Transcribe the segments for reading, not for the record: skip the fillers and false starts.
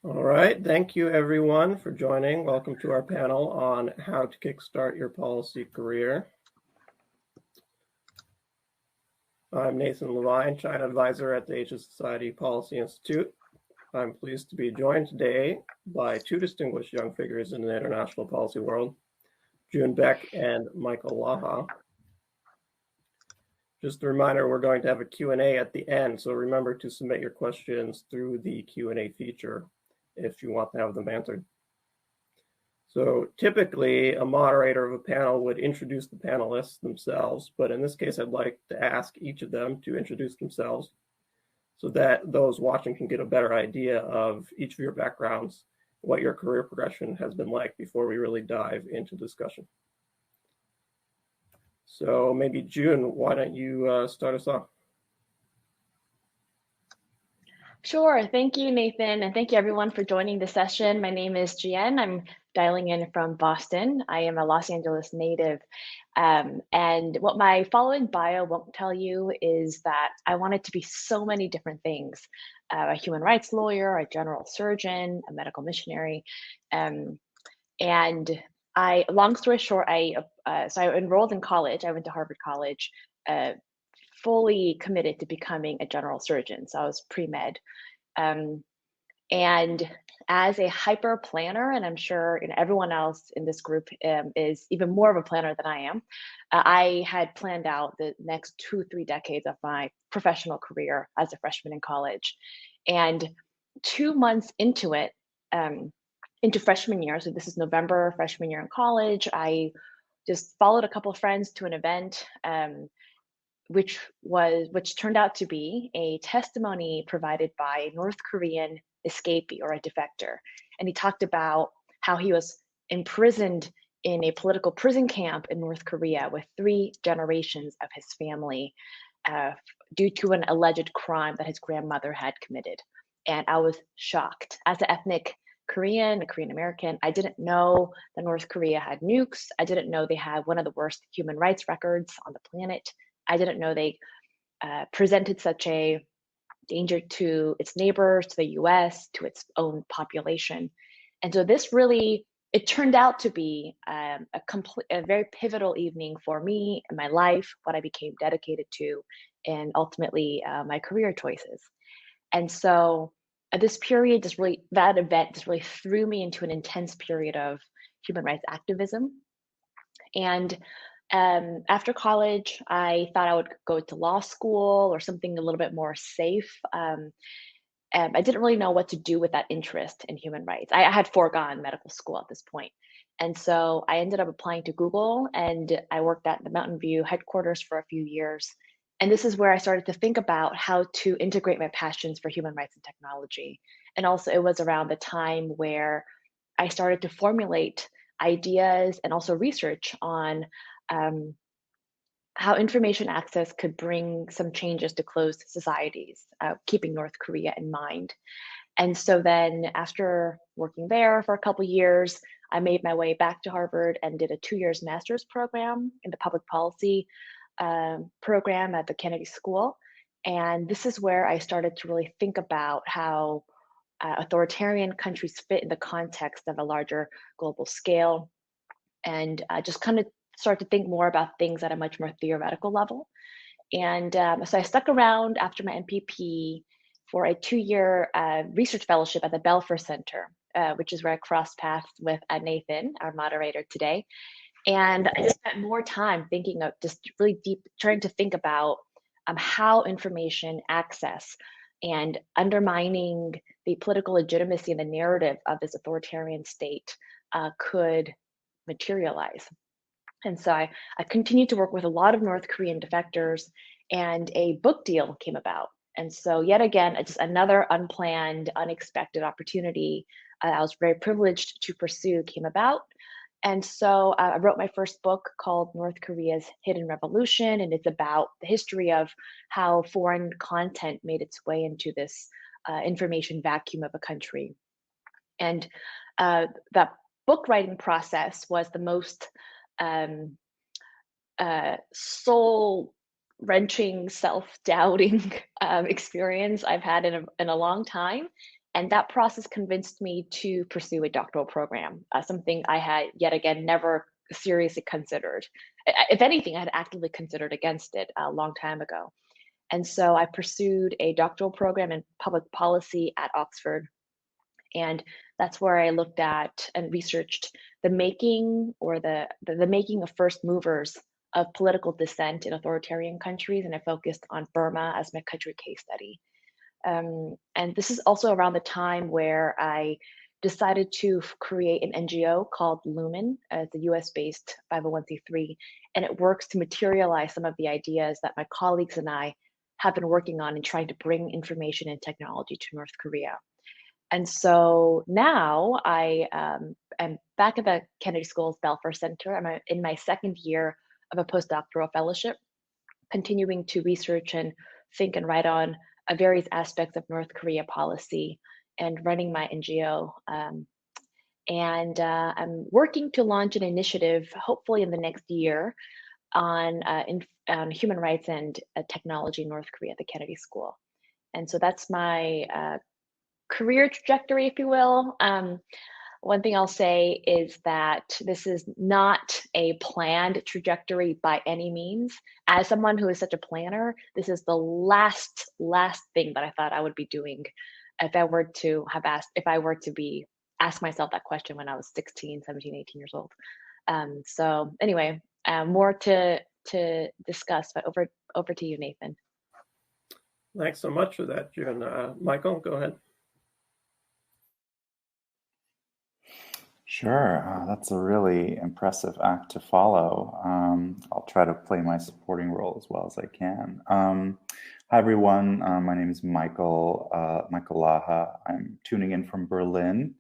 All right, thank you everyone for joining. Welcome to our panel on how to kickstart your policy career. I'm Nathan Levine, China advisor at the Asian Society Policy Institute. I'm pleased to be joined today by two distinguished young figures in the international policy world, Jieun Baek and Michael Laha. Just a reminder, we're going to have a Q&A at the end, so remember to submit your questions through the Q&A feature if you want to have them answered. So typically, a moderator of a panel would introduce the panelists themselves, but in this case, I'd like to ask each of them to introduce themselves so that those watching can get a better idea of each of your backgrounds, what your career progression has been like before we really dive into discussion. So maybe Jieun, why don't you start us off? Sure. Thank you, Nathan, and thank you everyone for joining the session. My name is Jieun. I'm dialing in from Boston. I am a Los Angeles native. And what my following bio won't tell you is that I wanted to be so many different things. A human rights lawyer, a general surgeon, a medical missionary. And long story short, so I enrolled in college. I went to Harvard College, fully committed to becoming a general surgeon. So I was pre-med. And as a hyper planner, and I'm sure everyone else in this group is even more of a planner than I am, I had planned out the next 2-3 decades of my professional career as a freshman in college. And 2 months into it, into freshman year, so this is November, freshman year in college, I just followed a couple of friends to an event, which turned out to be a testimony provided by a North Korean escapee or a defector. And he talked about how he was imprisoned in a political prison camp in North Korea with 3 generations of his family due to an alleged crime that his grandmother had committed. And I was shocked. As an ethnic Korean, a Korean American, I didn't know that North Korea had nukes. I didn't know they had one of the worst human rights records on the planet. I didn't know they presented such a danger to its neighbors, to the US, to its own population. And so this really, it turned out to be a very pivotal evening for me and my life, what I became dedicated to, and ultimately my career choices. And so this period that event just really threw me into an intense period of human rights activism. And after college, I thought I would go to law school or something a little bit more safe. I didn't really know what to do with that interest in human rights. I had foregone medical school at this point. And so I ended up applying to Google, and I worked at the Mountain View headquarters for a few years. And this is where I started to think about how to integrate my passions for human rights and technology. And also, it was around the time where I started to formulate ideas and also research on um, how information access could bring some changes to closed societies, keeping North Korea in mind. And so then, after working there for a couple years, I made my way back to Harvard and did a 2 years master's program in the public policy program at the Kennedy School. And this is where I started to really think about how authoritarian countries fit in the context of a larger global scale, and just kind of start to think more about things at a much more theoretical level. And so I stuck around after my MPP for a 2 year research fellowship at the Belfer Center, which is where I crossed paths with Nathan, our moderator today. And I just spent more time thinking of just really deep, trying to think about how information access and undermining the political legitimacy and the narrative of this authoritarian state could materialize. And so I continued to work with a lot of North Korean defectors, and a book deal came about. And so, yet again, just another unplanned, unexpected opportunity I was very privileged to pursue came about. And so I wrote my first book called North Korea's Hidden Revolution, and it's about the history of how foreign content made its way into this information vacuum of a country. And that book writing process was the most um, soul wrenching, self doubting experience I've had in a long time. And that process convinced me to pursue a doctoral program, something I had yet again never seriously considered. If anything, I had actively considered against it a long time ago. And so I pursued a doctoral program in public policy at Oxford. And that's where I looked at and researched the making or the making of first movers of political dissent in authoritarian countries. And I focused on Burma as my country case study. And this is also around the time where I decided to create an NGO called Lumen. It's a US-based 501c3, and it works to materialize some of the ideas that my colleagues and I have been working on in trying to bring information and technology to North Korea. And so now I am back at the Kennedy School's Belfer Center. I'm in my second year of a postdoctoral fellowship, continuing to research and think and write on various aspects of North Korea policy and running my NGO. I'm working to launch an initiative, hopefully in the next year, on human rights and technology in North Korea at the Kennedy School. And so that's my career trajectory, if you will. One thing I'll say is that this is not a planned trajectory by any means. As someone who is such a planner, this is the last thing that I thought I would be doing if I were to ask myself that question when I was 16, 17, 18 years old. So anyway, more to discuss, but over to you, Nathan. Thanks so much for that, Jieun. Michael, go ahead. Sure, that's a really impressive act to follow. I'll try to play my supporting role as well as I can. Hi, everyone. My name is Michael Laha. I'm tuning in from Berlin,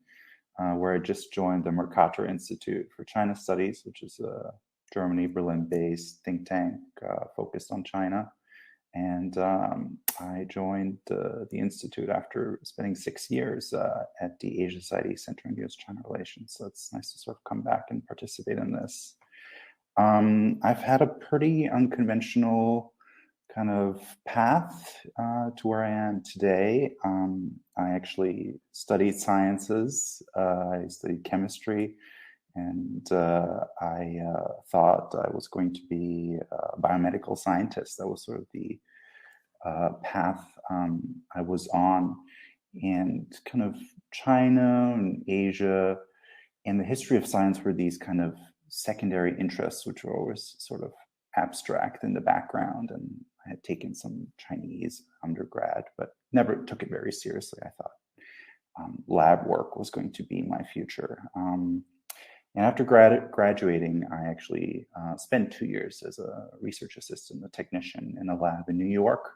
where I just joined the Mercator Institute for China Studies, which is a Germany, Berlin-based think tank focused on China. And I joined the Institute after spending 6 years at the Asia Society Center in U.S.-China Relations. So it's nice to sort of come back and participate in this. I've had a pretty unconventional kind of path to where I am today. I actually studied sciences. I studied chemistry. And I thought I was going to be a biomedical scientist. That was sort of the path I was on. And kind of China and Asia and the history of science were these kind of secondary interests, which were always sort of abstract in the background. And I had taken some Chinese undergrad, but never took it very seriously. I thought lab work was going to be my future. And after graduating, I actually spent 2 years as a research assistant, a technician in a lab in New York,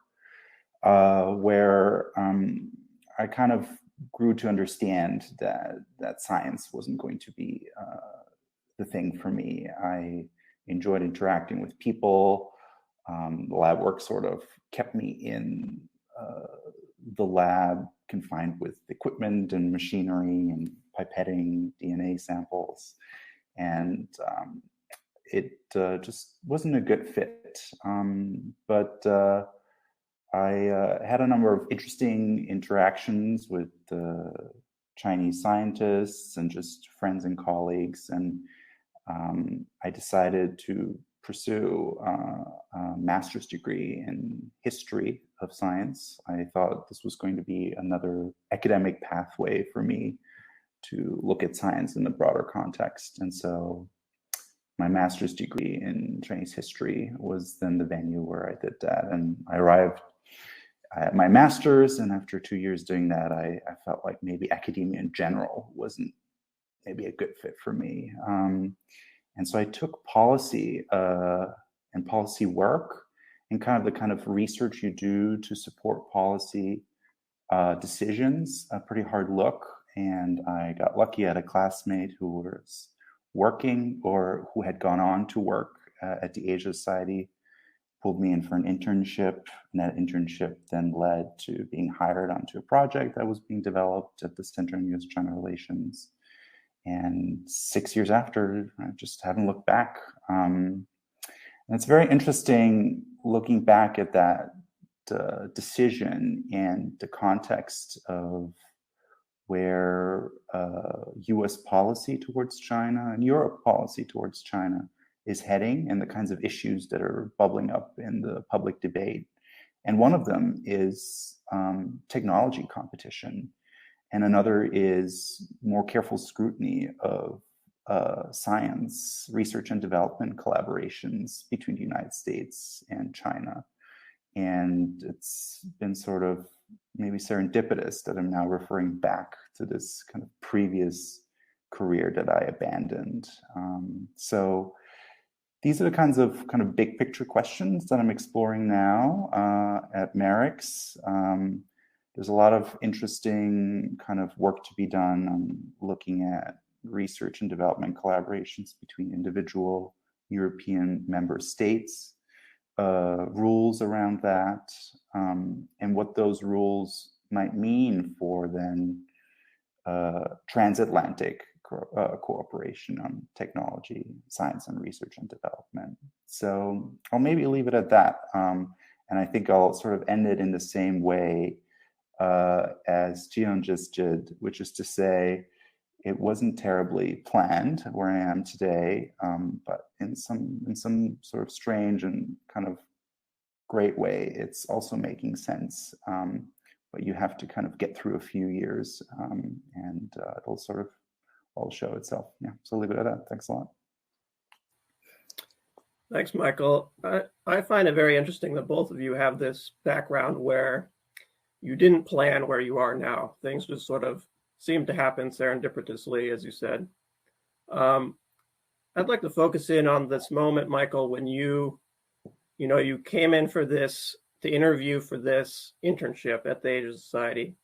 where I kind of grew to understand that science wasn't going to be the thing for me. I enjoyed interacting with people. The lab work sort of kept me in the lab, confined with equipment and machinery and pipetting DNA samples. And it just wasn't a good fit. But I had a number of interesting interactions with Chinese scientists and just friends and colleagues. And I decided to pursue a master's degree in history of science. I thought this was going to be another academic pathway for me to look at science in a broader context. And so my master's degree in Chinese history was then the venue where I did that. And I arrived at my master's, and after 2 years doing that, I felt like maybe academia in general wasn't maybe a good fit for me. And so I took policy and policy work and kind of the research you do to support policy decisions, a pretty hard look. And I got lucky at a classmate who was working or who had gone on to work at the Asia Society, pulled me in for an internship. And that internship then led to being hired onto a project that was being developed at the Center in U.S.-China Relations. And 6 years after, I just haven't looked back. And it's very interesting looking back at that decision and the context of where US policy towards China and Europe policy towards China is heading, and the kinds of issues that are bubbling up in the public debate. And one of them is technology competition, and another is more careful scrutiny of science, research and development collaborations between the United States and China. And it's been sort of maybe serendipitous that I'm now referring back to this kind of previous career that I abandoned. So these are the kinds of big picture questions that I'm exploring now at MERICS. There's a lot of interesting kind of work to be done on looking at research and development collaborations between individual European member states, rules around that, and what those rules might mean for then transatlantic cooperation on technology, science, and research and development. So I'll maybe leave it at that. And I think I'll sort of end it in the same way as Jieun just did, which is to say, it wasn't terribly planned where I am today, but in some sort of strange and kind of great way, it's also making sense. But you have to kind of get through a few years, and it'll sort of all show itself. Yeah, so I'll leave it at that. Thanks a lot. Thanks, Michael. I find it very interesting that both of you have this background where you didn't plan where you are now. Things just sort of seem to happen serendipitously, as you said. I'd like to focus in on this moment, Michael, when you came in for this, to interview for this internship at the Asia Society.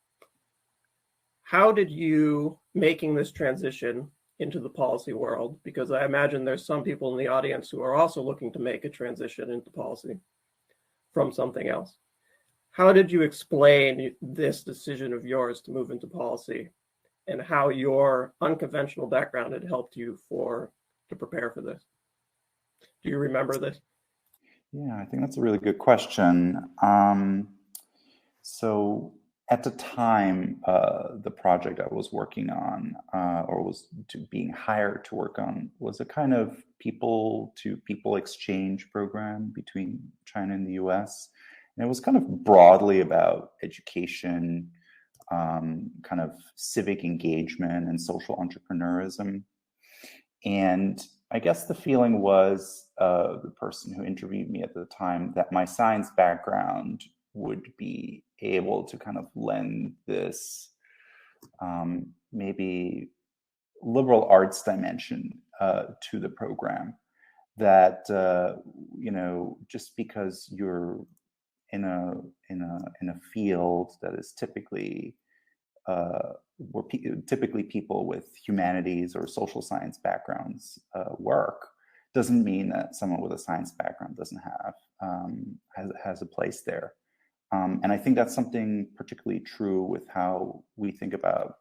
How did you, making this transition into the policy world, because I imagine there's some people in the audience who are also looking to make a transition into policy from something else. How did you explain this decision of yours to move into policy, and how your unconventional background had helped you to prepare for this? Do you remember this? Yeah, I think that's a really good question. So at the time, the project I was working on, or was being hired to work on, was a kind of people-to-people exchange program between China and the US. And it was kind of broadly about education, kind of civic engagement and social entrepreneurism. And I guess the feeling was, the person who interviewed me at the time, that my science background would be able to kind of lend this maybe liberal arts dimension to the program. That just because you're in a field that is typically typically people with humanities or social science backgrounds work, doesn't mean that someone with a science background doesn't has a place there. And I think that's something particularly true with how we think about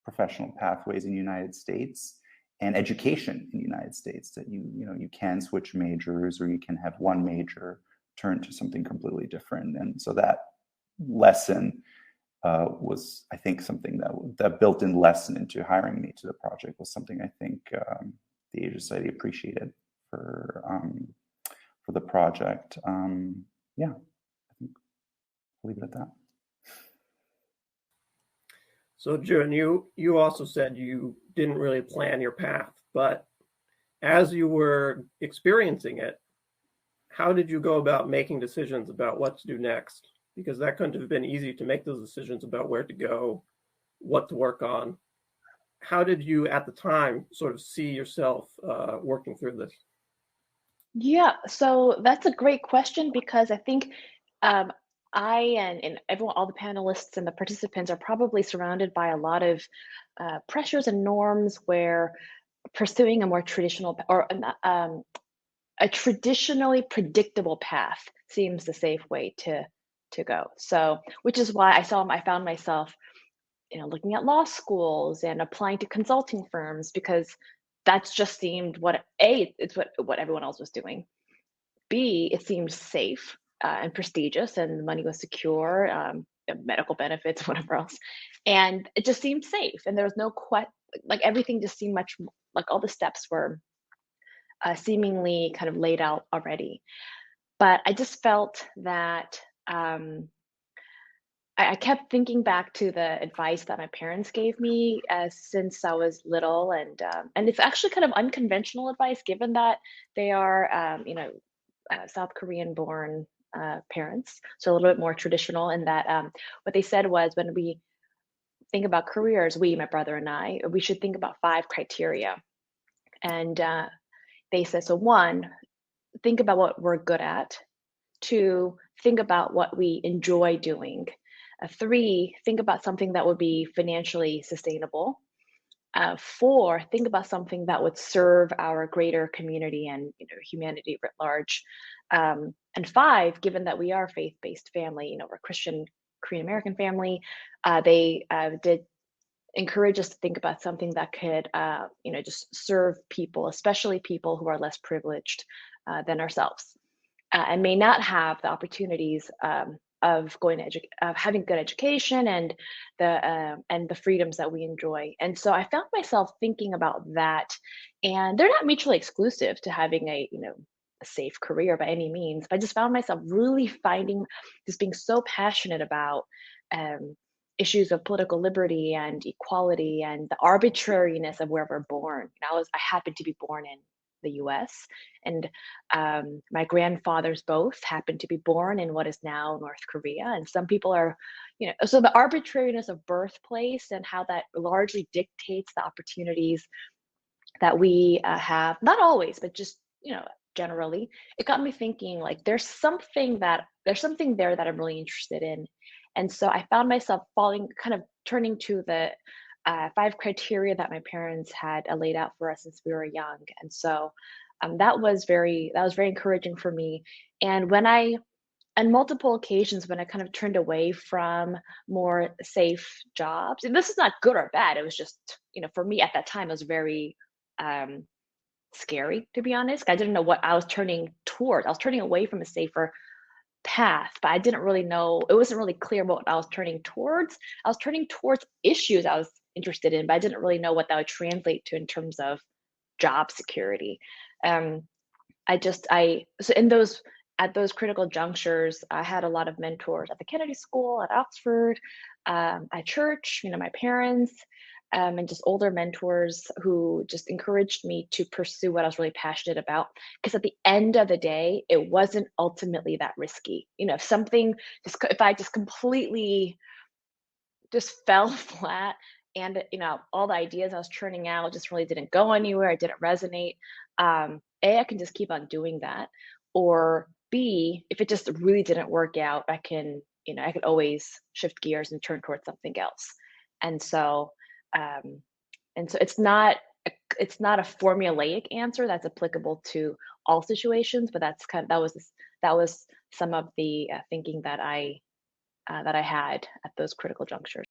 professional pathways in the United States and education in the United States, that you can switch majors, or you can have one major turn to something completely different. And so that lesson was, I think, something that built-in lesson into hiring me to the project was something I think the Asia Society appreciated for the project. Yeah, I think I'll leave it at that. So Jieun, you also said you didn't really plan your path, but as you were experiencing it, how did you go about making decisions about what to do next? Because that couldn't have been easy to make those decisions about where to go, what to work on. How did you, at the time, sort of see yourself working through this? Yeah, so that's a great question, because I think I and everyone, all the panelists and the participants, are probably surrounded by a lot of pressures and norms where pursuing a more traditional or a traditionally predictable path seems the safe way to go. So, which is why I found myself, looking at law schools and applying to consulting firms, because that's just seemed it's what everyone else was doing. B, it seemed safe and prestigious, and the money was secure, medical benefits, whatever else. And it just seemed safe, and there was no like everything just seemed much like all the steps were seemingly kind of laid out already. But I just felt that I kept thinking back to the advice that my parents gave me since I was little, and it's actually kind of unconventional advice, given that they are, South Korean born parents, so a little bit more traditional. In that, what they said was, when we think about careers, my brother and I, we should think about 5 criteria. And they said, so 1, think about what we're good at. 2, think about what we enjoy doing. 3, think about something that would be financially sustainable. 4, think about something that would serve our greater community and humanity writ large. And 5, given that we are a faith-based family, we're a Christian Korean American family, they did encourage us to think about something that could, just serve people, especially people who are less privileged than ourselves, and may not have the opportunities of of having good education and the freedoms that we enjoy. And so I found myself thinking about that, and they're not mutually exclusive to having a safe career by any means. But I just found myself really just being so passionate about um, issues of political liberty and equality and the arbitrariness of where we're born. I happened to be born in the U.S. and my grandfathers both happened to be born in what is now North Korea. And some people are, so the arbitrariness of birthplace and how that largely dictates the opportunities that we have, not always, but just, generally, it got me thinking, like, there's something there that I'm really interested in. And so I found myself kind of turning to the 5 criteria that my parents had laid out for us since we were young. And so that was very encouraging for me. And on multiple occasions, when I kind of turned away from more safe jobs, and this is not good or bad, it was just, for me at that time, it was very scary, to be honest. I didn't know what I was turning towards. I was turning away from a safer path, but I didn't really know, it wasn't really clear what I was turning towards. I was turning towards issues I was interested in, but I didn't really know what that would translate to in terms of job security. Um, so at those critical junctures, I had a lot of mentors at the Kennedy School, at Oxford, at church, my parents, and just older mentors who just encouraged me to pursue what I was really passionate about. Because at the end of the day, it wasn't ultimately that risky. If I just completely just fell flat, and all the ideas I was churning out just really didn't go anywhere, it didn't resonate. I can just keep on doing that, or B, if it just really didn't work out, I could always shift gears and turn towards something else. And so um, it's not a formulaic answer that's applicable to all situations, but that was some of the thinking that I had at those critical junctures.